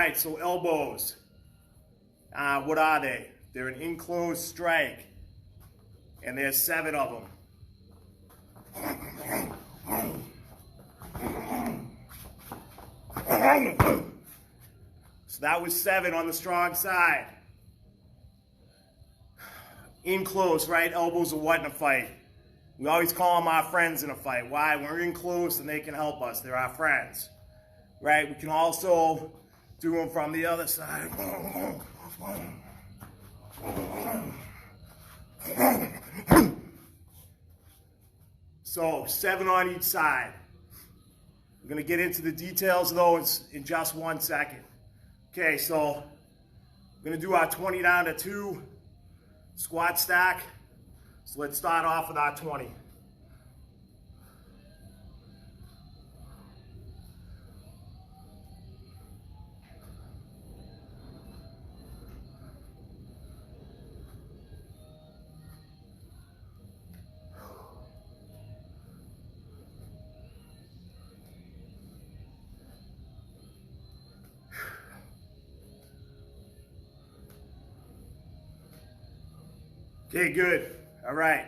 right, so elbows. What are they? They're an enclosed strike. And there's 7 of them. So that was 7 on the strong side. In close, right? Elbows are what in a fight? We always call them our friends in a fight. Why? When we're in close and they can help us. They're our friends. Right? We can also do them from the other side. So 7 on each side. I'm going to get into the details of those in just 1 second. Okay, so we're going to do our 20 down to 2 squat stack. So let's start off with our 20. Okay, good. All right.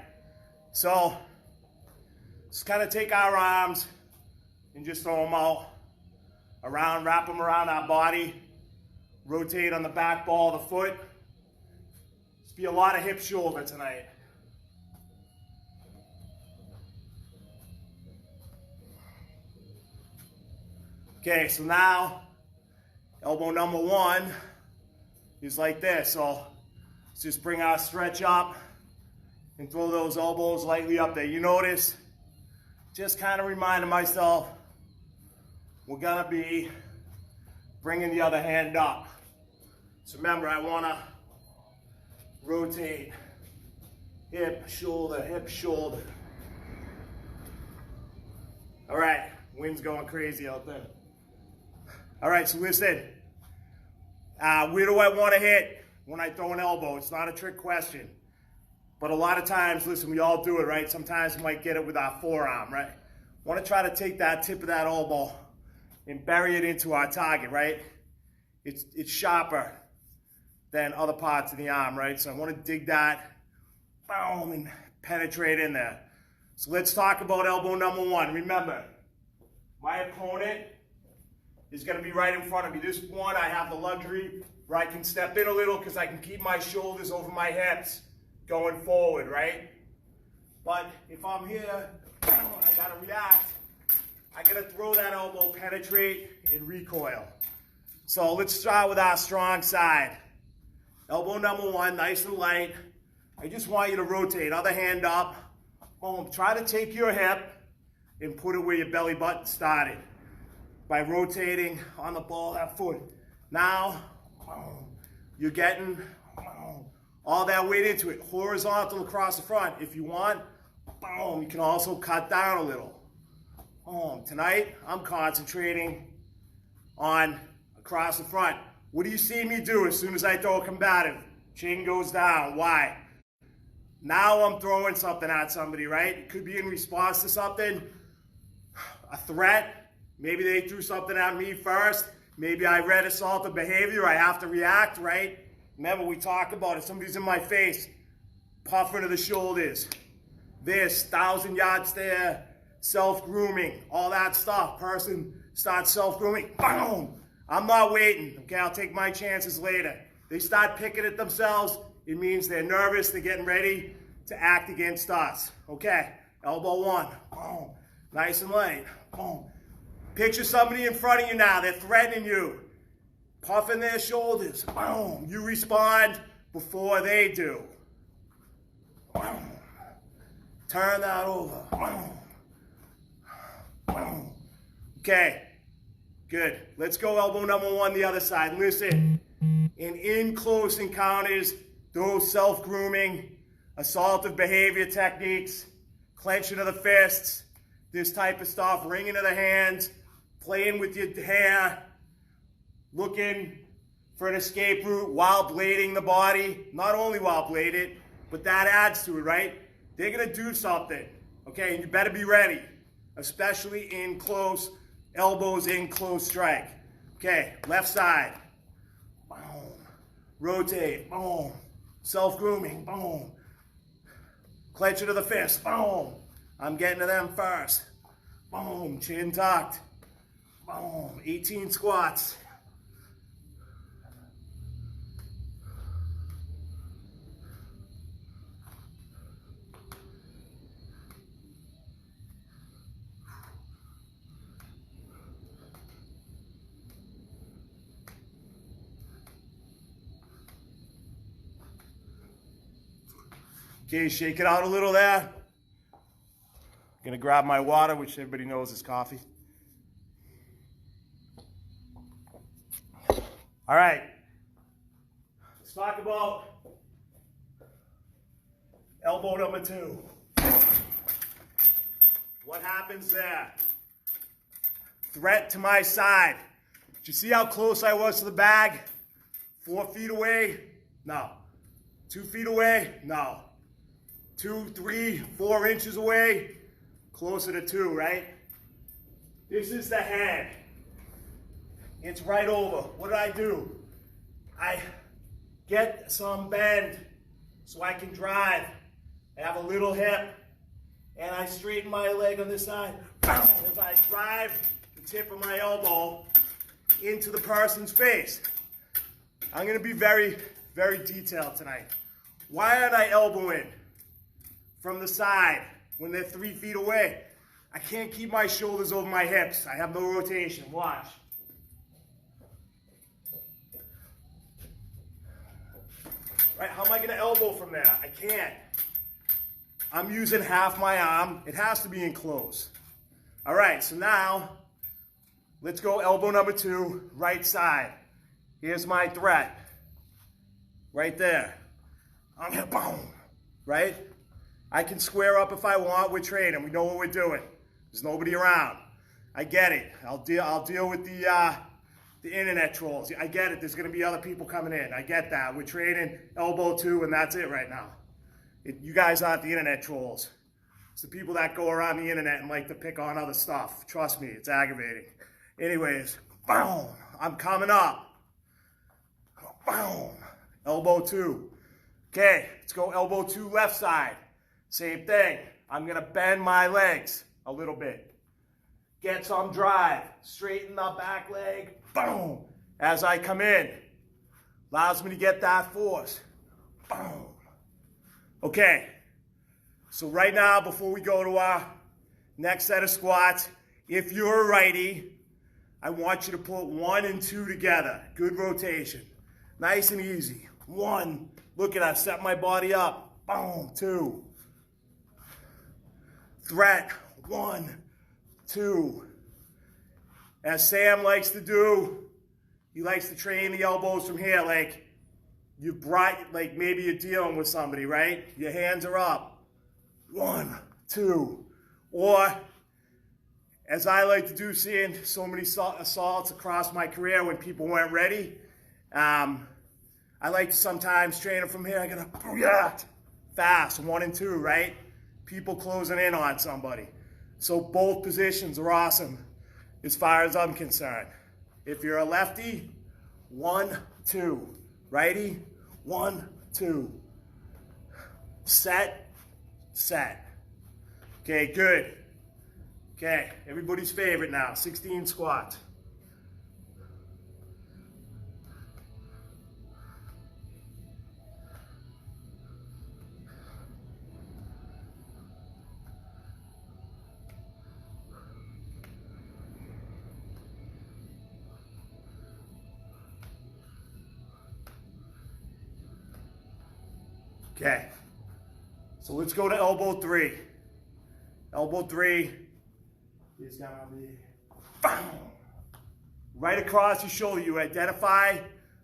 So, just kind of take our arms and just throw them out around, wrap them around our body, rotate on the back ball of the foot. Just be a lot of hip shoulder tonight. Okay, so now elbow number 1 is like this. So let's just bring our stretch up and throw those elbows lightly up there. You notice, just kind of reminding myself, we're gonna be bringing the other hand up. So remember, I wanna rotate, hip, shoulder, hip, shoulder. All right, wind's going crazy out there. All right, so listen, where do I wanna hit when I throw an elbow? It's not a trick question. But a lot of times, listen, we all do it, right? Sometimes we might get it with our forearm, right? Want to try to take that tip of that elbow and bury it into our target, right? It's sharper than other parts of the arm, right? So I want to dig that, boom, and penetrate in there. So let's talk about elbow number 1. Remember, my opponent is going to be right in front of me. This one, I have the luxury where I can step in a little because I can keep my shoulders over my hips going forward, right? But if I'm here, I gotta react. I gotta throw that elbow, penetrate, and recoil. So let's start with our strong side. Elbow number 1, nice and light. I just want you to rotate, other hand up. Boom, try to take your hip and put it where your belly button started by rotating on the ball of that foot. Now, you're getting all that weight into it, horizontal across the front. If you want, boom, you can also cut down a little. Boom. Tonight, I'm concentrating on across the front. What do you see me do as soon as I throw a combative? Chin goes down. Why? Now I'm throwing something at somebody, right? It could be in response to something, a threat. Maybe they threw something at me first. Maybe I read assaultive behavior. I have to react, right? Remember, we talk about it. Somebody's in my face, puff into the shoulders. This, 1,000-yard stare, self-grooming, all that stuff. Person starts self-grooming, boom. I'm not waiting, okay? I'll take my chances later. They start picking at themselves. It means they're nervous. They're getting ready to act against us, okay? Elbow 1, boom. Nice and light, boom. Picture somebody in front of you now. They're threatening you. Puffing their shoulders. Boom. You respond before they do. Boom. Turn that over. Boom. Boom. Okay. Good. Let's go elbow number 1 the other side. Listen. In close encounters, those self-grooming, assaultive behavior techniques, clenching of the fists, this type of stuff, wringing of the hands, playing with your hair, looking for an escape route while blading the body. Not only while bladed, but that adds to it, right? They're gonna do something, okay? And you better be ready, especially in close, elbows in close strike. Okay, left side. rotate, boom. Self-grooming, boom. Clench it to the fist, boom. I'm getting to them first. Boom, chin tucked. Boom, 18 squats. Okay, shake it out a little there. Gonna grab my water, which everybody knows is coffee. All right, let's talk about elbow number 2. What happens there? Threat to my side. Did you see how close I was to the bag? 4 feet away? No. 2 feet away? No. 2, 3, 4 inches away? Closer to 2, right? This is the head. It's right over. What did I do? I get some bend so I can drive. I have a little hip, and I straighten my leg on this side. As I drive the tip of my elbow into the person's face. I'm gonna be very, very detailed tonight. Why aren't I elbowing from the side when they're 3 feet away? I can't keep my shoulders over my hips. I have no rotation. Watch. Right, how am I gonna elbow from there? I can't. I'm using half my arm. It has to be in close. All right, so now, let's go elbow number 2, right side. Here's my threat. Right there. I'm gonna boom, right? I can square up if I want. We're training. We know what we're doing. There's nobody around. I get it. I'll deal with the internet trolls. I get it. There's going to be other people coming in. I get that. We're training elbow 2, and that's it right now. You guys aren't the internet trolls. It's the people that go around the internet and like to pick on other stuff. Trust me, it's aggravating. Anyways, boom. I'm coming up. Boom. Elbow 2. Okay, let's go elbow 2 left side. Same thing. I'm going to bend my legs a little bit. Get some drive. Straighten the back leg. Boom. As I come in. Allows me to get that force. Boom. Okay. So right now, before we go to our next set of squats, if you're a righty, I want you to put 1 and 2 together. Good rotation. Nice and easy. 1. Look at that. Set my body up. Boom. 2. Threat. 1, 2. As Sam likes to do, he likes to train the elbows from here, like maybe you're dealing with somebody, right? Your hands are up. 1, 2. Or, as I like to do, seeing so many assaults across my career when people weren't ready, I like to sometimes train them from here. I gotta react fast, 1 and 2, right? People closing in on somebody. So both positions are awesome as far as I'm concerned. If you're a lefty, 1, 2. Righty, 1, 2. Set, set. Okay, good. Okay, everybody's favorite now, 16 squats. Okay, so let's go to elbow 3. Elbow 3 is gonna be bam, right across your shoulder. You identify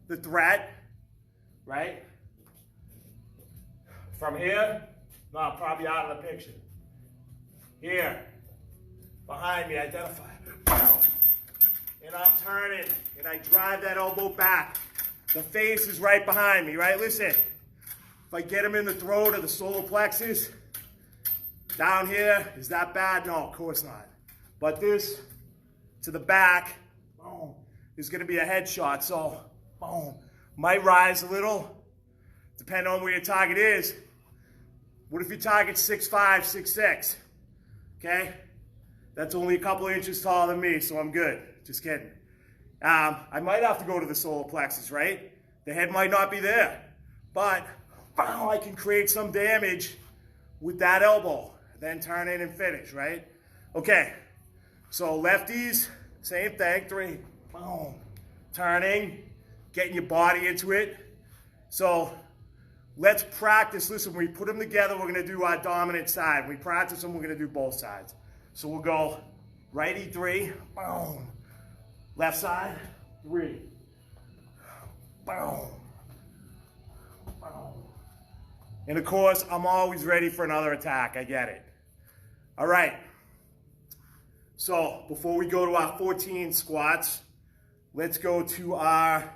the threat, right? From here, no, probably out of the picture. Here, behind me, identify. Bam. And I'm turning, and I drive that elbow back. The face is right behind me, right? Listen. If I get him in the throat or the solar plexus, down here, is that bad? No, of course not. But this to the back, boom, is going to be a headshot. So, boom, Might rise a little, depending on where your target is. What if your target's 6'5", 6'6"? Okay? That's only a couple of inches taller than me, so I'm good. Just kidding. I might have to go to the solar plexus, right? The head might not be there, but I can create some damage with that elbow, then turn in and finish, right? Okay, so lefties, same thing, 3, boom, turning, getting your body into it. So let's practice. Listen, when we put them together, we're gonna do our dominant side. When we practice them, we're gonna do both sides. So we'll go righty 3, boom, left side, 3, boom, boom. And of course, I'm always ready for another attack, I get it. All right, so before we go to our 14 squats, let's go to our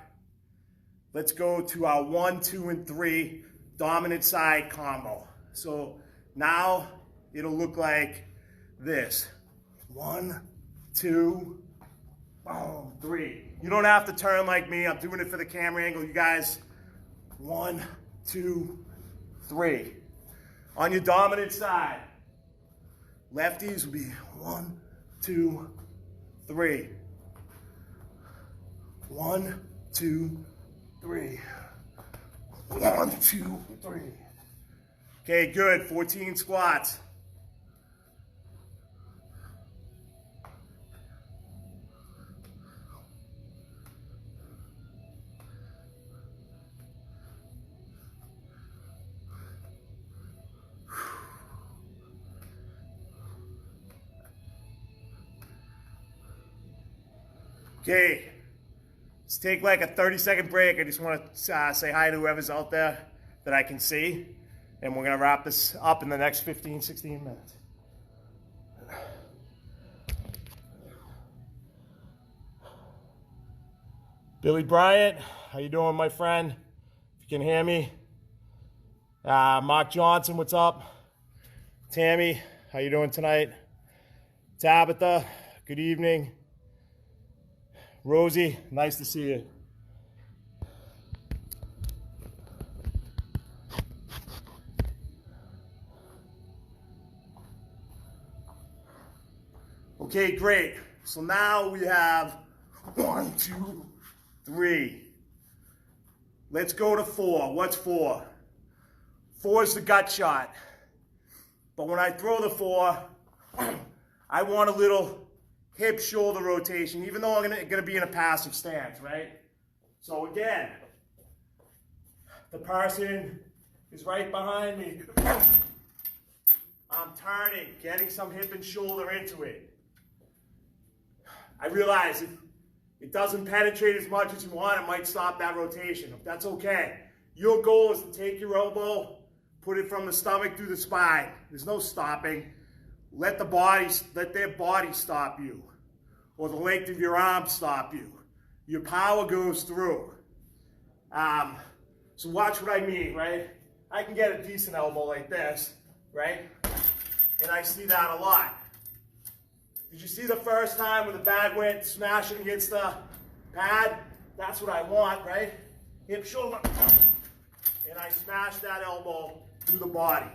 1, 2, and 3 dominant side combo. So now it'll look like this. 1, 2, boom, 3. You don't have to turn like me. I'm doing it for the camera angle. You guys, 1, 2, 3. On your dominant side, lefties will be 1, 2, 3. 1, 2, 3. 1, 2, 3. Okay, good. 14 squats. Okay, let's take like a 30-second break. I just want to say hi to whoever's out there that I can see. And we're going to wrap this up in the next 15, 16 minutes. Billy Bryant, how you doing, my friend? If you can hear me. Mark Johnson, what's up? Tammy, how you doing tonight? Tabitha, good evening. Rosie, nice to see you. Okay, great. So now we have 1, 2, 3. Let's go to 4. What's 4? 4 is the gut shot. But when I throw the 4, I want a little hip shoulder rotation, even though I'm gonna be in a passive stance, right? So again, the person is right behind me. I'm turning, getting some hip and shoulder into it. I realize if it doesn't penetrate as much as you want, it might stop that rotation. That's okay. Your goal is to take your elbow, put it from the stomach through the spine. There's no stopping. Let their body stop you, or the length of your arm stop you. Your power goes through. So watch what I mean, right? I can get a decent elbow like this, right? And I see that a lot. Did you see the first time when the bat went smashing against the pad? That's what I want, right? Hip, shoulder, and I smash that elbow through the body.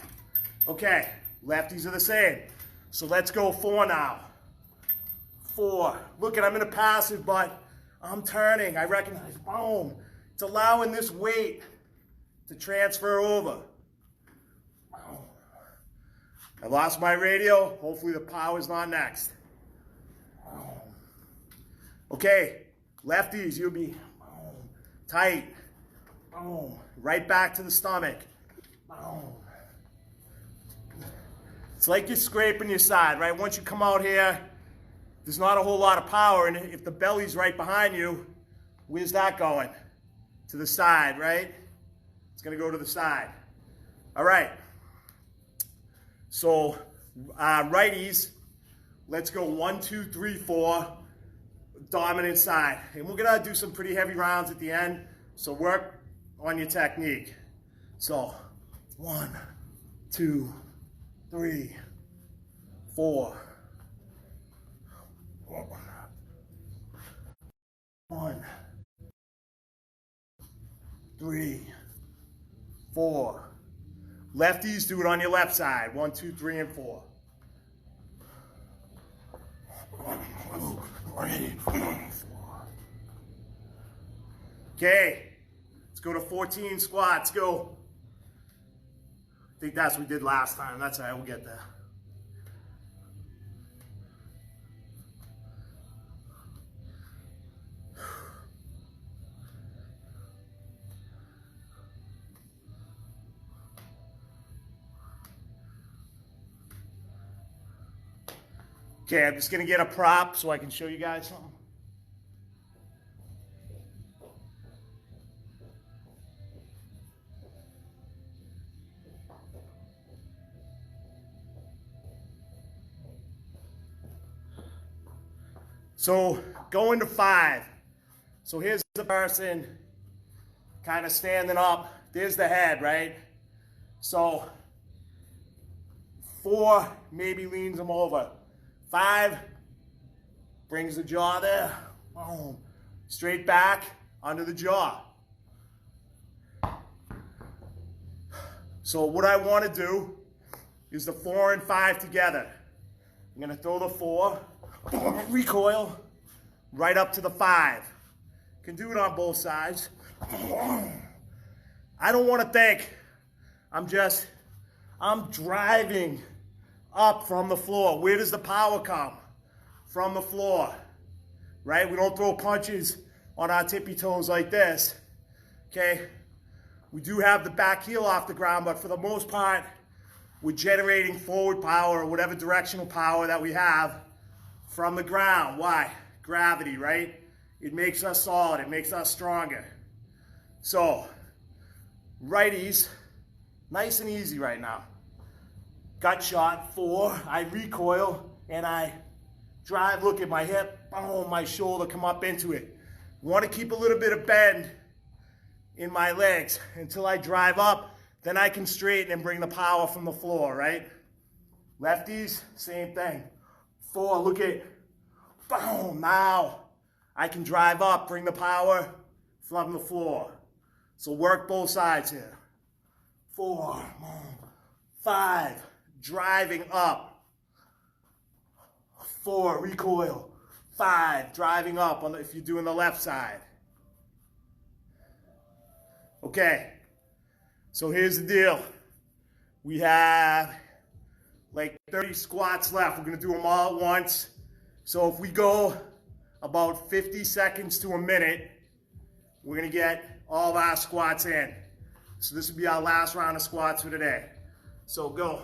Okay, lefties are the same. So let's go 4 now. 4. Look, I'm in a passive, but I'm turning. I recognize, boom. It's allowing this weight to transfer over. Boom. I lost my radio. Hopefully the power's not next. Boom. Okay, lefties, you'll be boom, tight. Boom. Right back to the stomach. Boom. It's like you're scraping your side, right? Once you come out here, there's not a whole lot of power, and if the belly's right behind you, where's that going? To the side, right? It's gonna go to the side. All right. So righties, let's go 1, 2, 3, 4, dominant side. And we're gonna do some pretty heavy rounds at the end, so work on your technique. So 1, 2, 3, 4. 1, 3, 4. Lefties, do it on your left side. 1, 2, 3, and 4. Okay, let's go to 14 squats. Go. I think that's what we did last time. That's all right, we'll get there. Okay, I'm just gonna get a prop so I can show you guys something. So going to 5. So here's the person kind of standing up. There's the head, right? So 4 maybe leans him over. 5 brings the jaw there. Boom. Straight back under the jaw. So what I want to do is the 4 and 5 together. I'm going to throw the 4, recoil, right up to the 5. Can do it on both sides. I don't want to think. I'm driving up from the floor. Where does the power come? From the floor, right? We don't throw punches on our tippy toes like this, okay? We do have the back heel off the ground, but for the most part, we're generating forward power or whatever directional power that we have from the ground. Why? Gravity, right? It makes us solid. It makes us stronger. So, righties, nice and easy right now. Gut shot, 4, I recoil, and I drive, look at my hip, boom, my shoulder come up into it. Want to keep a little bit of bend in my legs until I drive up, then I can straighten and bring the power from the floor, right? Lefties, same thing. 4, look at, boom, now I can drive up, bring the power from the floor. So work both sides here. 4, 5, driving up. 4, recoil. 5, driving up on if you're doing the left side. Okay, so here's the deal. We have like 30 squats left. We're gonna do them all at once. So if we go about 50 seconds to a minute, we're gonna get all of our squats in. So this will be our last round of squats for today. So go.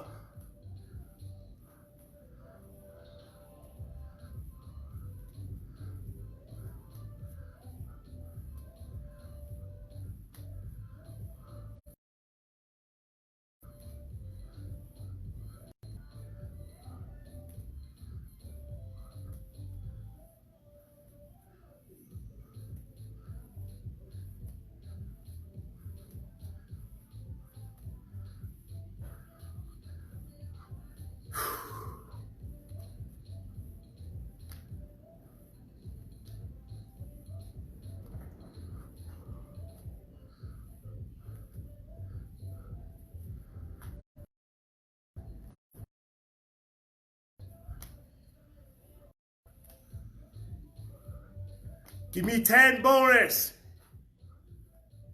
Give me 10 bonus.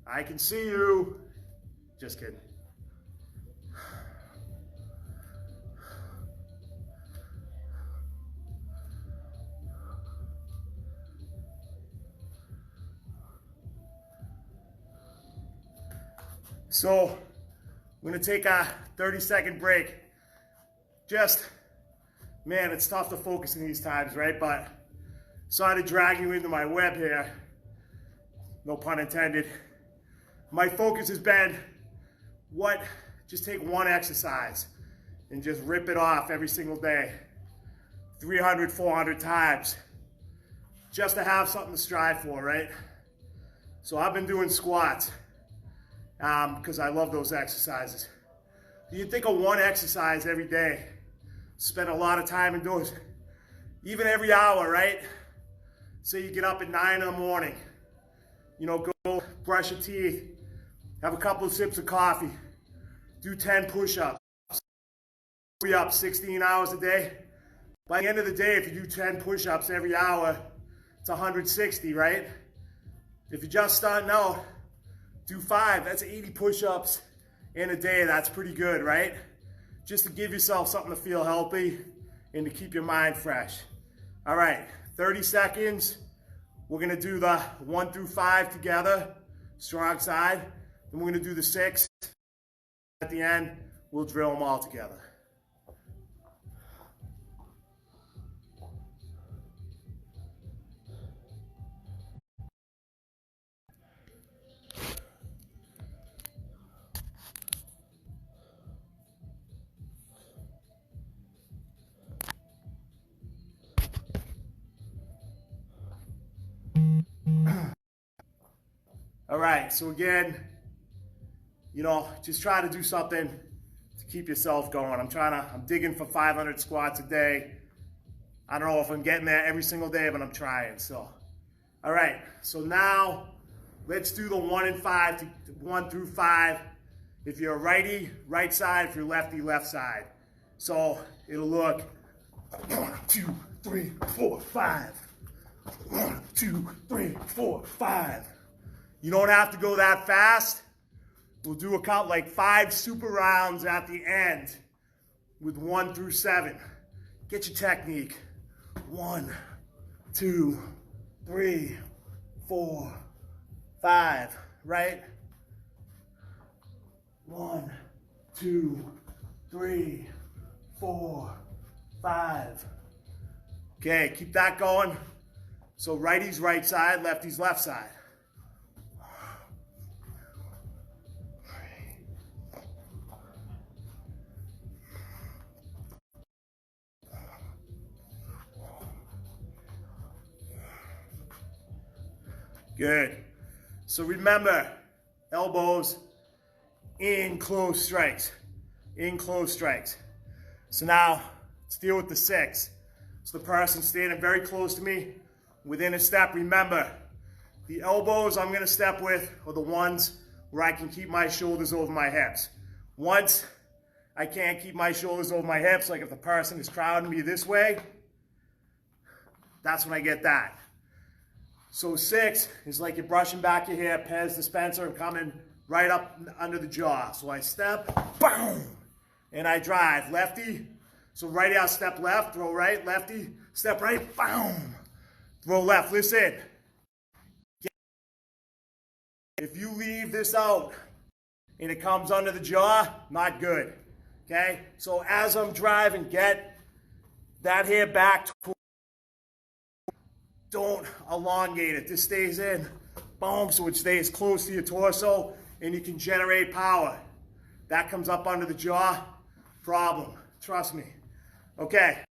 I can see you. Just kidding. So, we're gonna take a 30-second break. Just, man, it's tough to focus in these times, right? But sorry to drag you into my web here. No pun intended. My focus has been just take one exercise and just rip it off every single day. 300, 400 times. Just to have something to strive for, right? So I've been doing squats because I love those exercises. You think of one exercise every day. Spend a lot of time indoors. Even every hour, right? Say you get up at 9 in the morning. You know, go brush your teeth, have a couple of sips of coffee, do 10 push-ups, be up 16 hours a day. By the end of the day, if you do 10 push-ups every hour, it's 160, right? If you're just starting out, do 5, that's 80 push-ups in a day. That's pretty good, right? Just to give yourself something to feel healthy and to keep your mind fresh. All right, 30 seconds. We're gonna do the 1 through 5 together, strong side. Then we're gonna do the 6. At the end, we'll drill them all together. All right, so again, just try to do something to keep yourself going. I'm digging for 500 squats a day. I don't know if I'm getting there every single day, but I'm trying, so. All right, so now let's do the 1 through 5. If you're a righty, right side. If you're lefty, left side. So it'll look 1, 2, 3, 4, 5. 1, 2, 3, 4, 5. You don't have to go that fast. We'll do a count like 5 super rounds at the end with 1 through 7. Get your technique. 1, 2, 3, 4, 5, right? 1, 2, 3, 4, 5. Okay, keep that going. So righty's right side, lefty's left side. Good. So remember, elbows in close strikes. In close strikes. So now, let's deal with the 6. So the person standing very close to me, within a step. Remember, the elbows I'm going to step with are the ones where I can keep my shoulders over my hips. Once I can't keep my shoulders over my hips, like if the person is crowding me this way, that's when I get that. So 6 is like you're brushing back your hair, Pez dispenser, coming right up under the jaw. So I step, boom, and I drive. Lefty, so righty, I'll step left, throw right, lefty, step right, boom, throw left. Listen, if you leave this out and it comes under the jaw, not good, okay? So as I'm driving, get that hair back towards. Don't elongate it. This stays in, boom, so it stays close to your torso and you can generate power. That comes up under the jaw, problem. Trust me. Okay.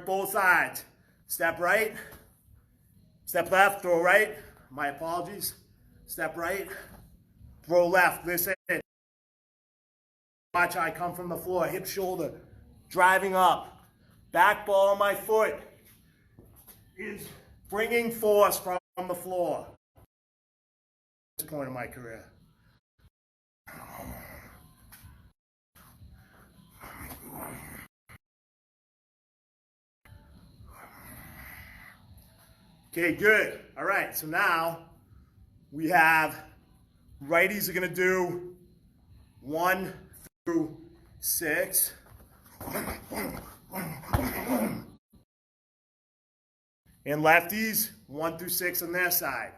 Both sides. Step right, step left, throw right. My apologies. Step right, throw left. Listen. Watch how I come from the floor, hip, shoulder, driving up. Back ball of my foot is bringing force from the floor. At this point in my career. Okay, good. All right, so now we have righties are going to do 1 through 6. And lefties, 1 through 6 on their side.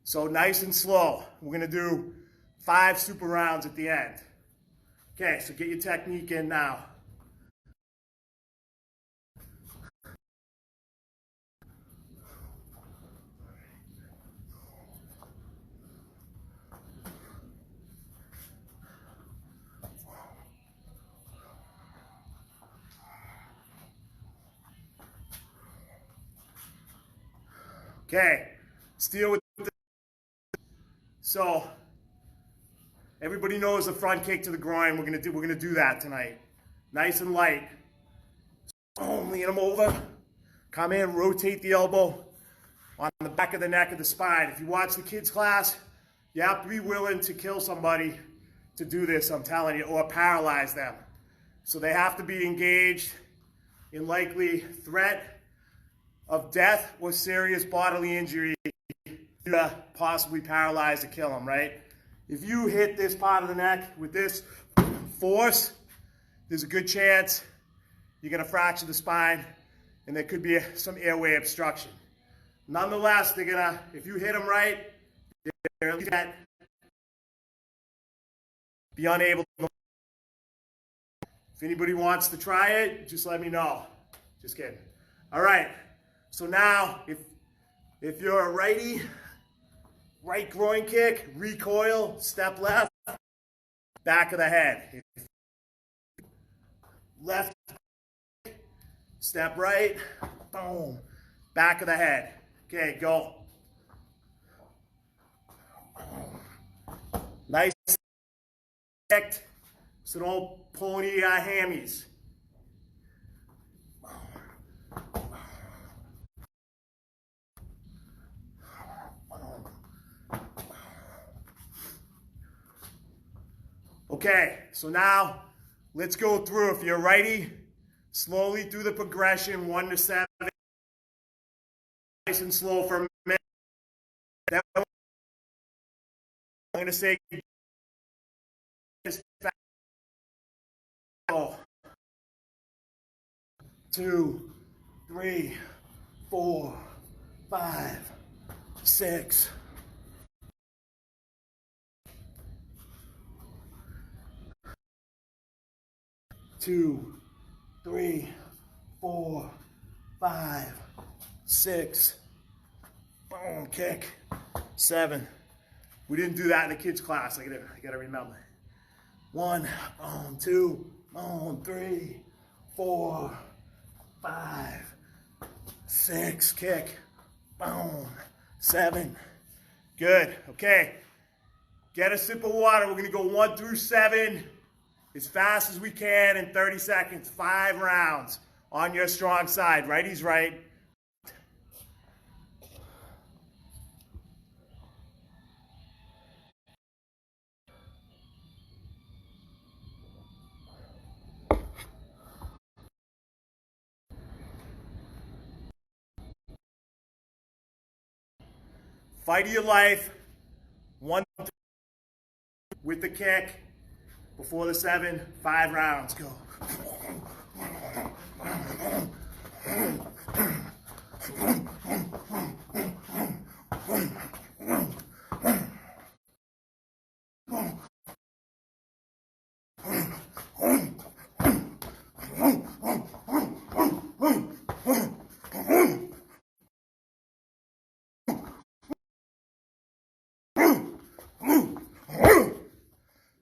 So nice and slow. We're going to do 5 super rounds at the end. Okay, so get your technique in now. Okay, let's deal with this. So everybody knows the front kick to the groin. We're gonna do that tonight. Nice and light. Boom, lean them over. Come in, rotate the elbow on the back of the neck of the spine. If you watch the kids class, You have to be willing to kill somebody to do this, I'm telling you, or paralyze them. So they have to be engaged in likely threat of death or serious bodily injury to possibly paralyze to kill them, right? If you hit this part of the neck with this force, there's a good chance you're going to fracture the spine and there could be some airway obstruction. Nonetheless, they're going to, if you hit them right, they're going to be unable to. If anybody wants to try it, just let me know. Just kidding. All right. So now, if you're a righty, right groin kick, recoil, step left, back of the head. Left, step right, boom, back of the head. Okay, go. Nice kicked, so don't pull any hammies. Okay, so now let's go through. If you're righty, slowly through the progression, 1 to 7. Nice and slow for a minute. Then I'm going to say, 2, 3, 4, 5, 6. Two, 3, 4, 5, 6. Boom, kick. 7. We didn't do that in the kids' class. I gotta remember. 1, boom, 2, boom, 3, 4, 5, 6. Kick. Boom. 7. Good. Okay. Get a sip of water. We're gonna go 1 through 7. As fast as we can in 30 seconds, 5 rounds on your strong side. Righty's right. Fight of your life. 1 with the kick. Before the 7, 5 rounds. Go.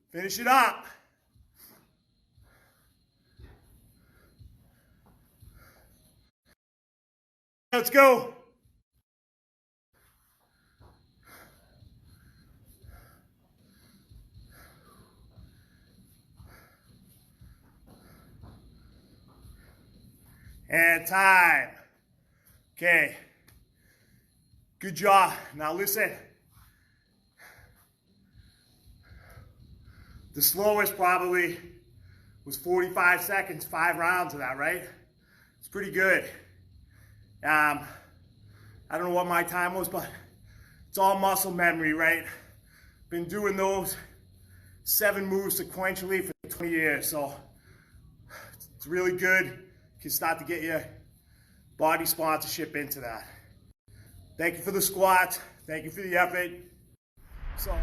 Finish it up. Let's go. And time. Okay. Good job. Now listen. The slowest probably was 45 seconds, 5 rounds of that, right? It's pretty good. I don't know what my time was, but it's all muscle memory, right? Been doing those 7 moves sequentially for 20 years, so it's really good. You can start to get your body sponsorship into that. Thank you for the squat. Thank you for the effort. So.